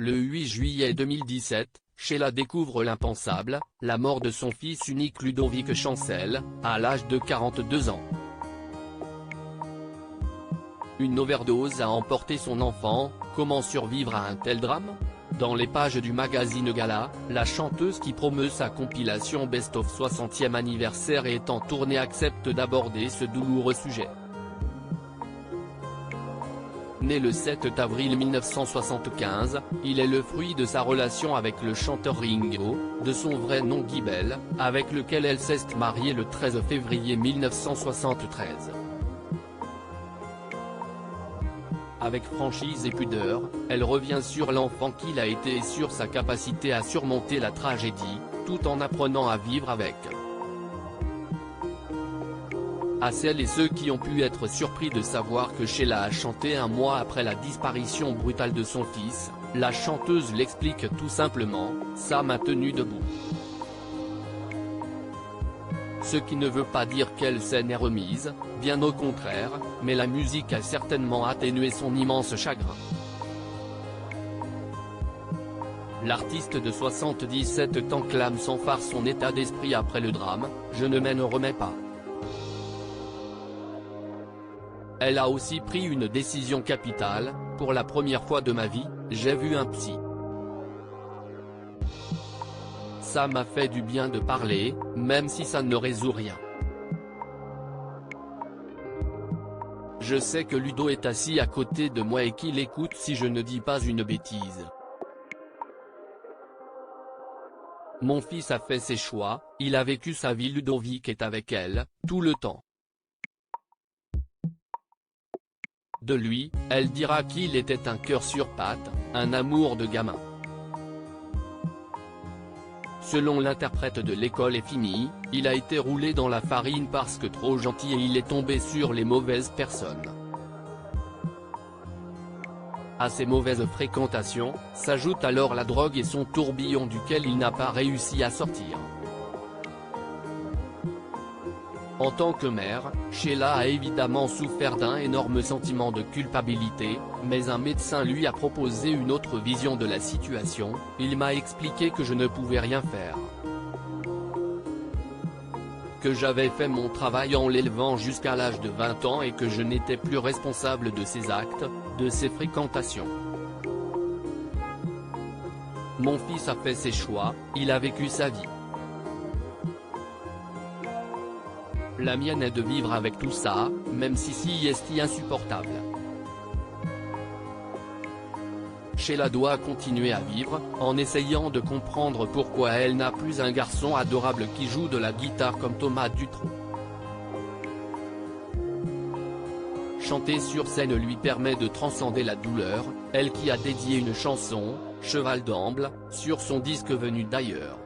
Le 8 juillet 2017, Sheila découvre l'impensable, la mort de son fils unique Ludovic Chancel, à l'âge de 42 ans. Une overdose a emporté son enfant, comment survivre à un tel drame ? Dans les pages du magazine Gala, la chanteuse qui promeut sa compilation Best of 60e anniversaire et en tournée accepte d'aborder ce douloureux sujet. Né le 7 avril 1975, il est le fruit de sa relation avec le chanteur Ringo, de son vrai nom Guy Bell, avec lequel elle s'est mariée le 13 février 1973. Avec franchise et pudeur, elle revient sur l'enfant qu'il a été et sur sa capacité à surmonter la tragédie, tout en apprenant à vivre avec. À celles et ceux qui ont pu être surpris de savoir que Sheila a chanté un mois après la disparition brutale de son fils, la chanteuse l'explique tout simplement, ça m'a tenue debout. Ce qui ne veut pas dire qu'elle s'en est remise, bien au contraire, mais la musique a certainement atténué son immense chagrin. L'artiste de 77 ans clame sans phare son état d'esprit après le drame, je ne m'en remets pas. Elle a aussi pris une décision capitale, pour la première fois de ma vie, j'ai vu un psy. Ça m'a fait du bien de parler, même si ça ne résout rien. Je sais que Ludo est assis à côté de moi et qu'il écoute si je ne dis pas une bêtise. Mon fils a fait ses choix, il a vécu sa vie, Ludovic est avec elle, tout le temps. De lui, elle dira qu'il était un cœur sur pattes, un amour de gamin. Selon l'interprète de L'école est finie, il a été roulé dans la farine parce que trop gentil et il est tombé sur les mauvaises personnes. À ces mauvaises fréquentations, s'ajoute alors la drogue et son tourbillon duquel il n'a pas réussi à sortir. En tant que mère, Sheila a évidemment souffert d'un énorme sentiment de culpabilité, mais un médecin lui a proposé une autre vision de la situation, il m'a expliqué que je ne pouvais rien faire. Que j'avais fait mon travail en l'élevant jusqu'à l'âge de 20 ans et que je n'étais plus responsable de ses actes, de ses fréquentations. Mon fils a fait ses choix, il a vécu sa vie. La mienne est de vivre avec tout ça, même si c'est insupportable. Sheila doit continuer à vivre, en essayant de comprendre pourquoi elle n'a plus un garçon adorable qui joue de la guitare comme Thomas Dutronc. Chanter sur scène lui permet de transcender la douleur, elle qui a dédié une chanson, Cheval d'Amble, sur son disque venu d'ailleurs.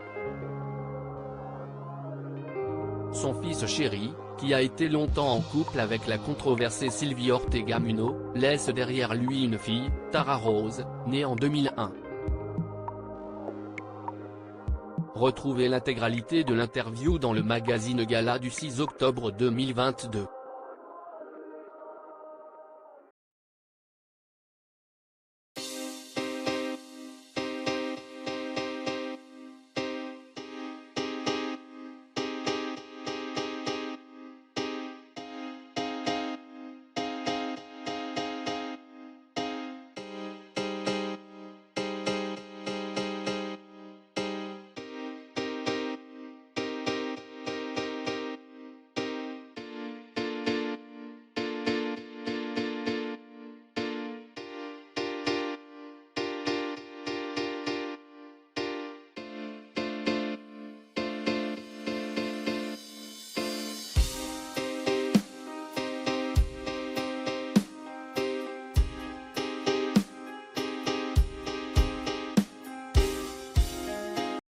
Son fils chéri, qui a été longtemps en couple avec la controversée Sylvie Ortega Munoz, laisse derrière lui une fille, Tara Rose, née en 2001. Retrouvez l'intégralité de l'interview dans le magazine Gala du 6 octobre 2022.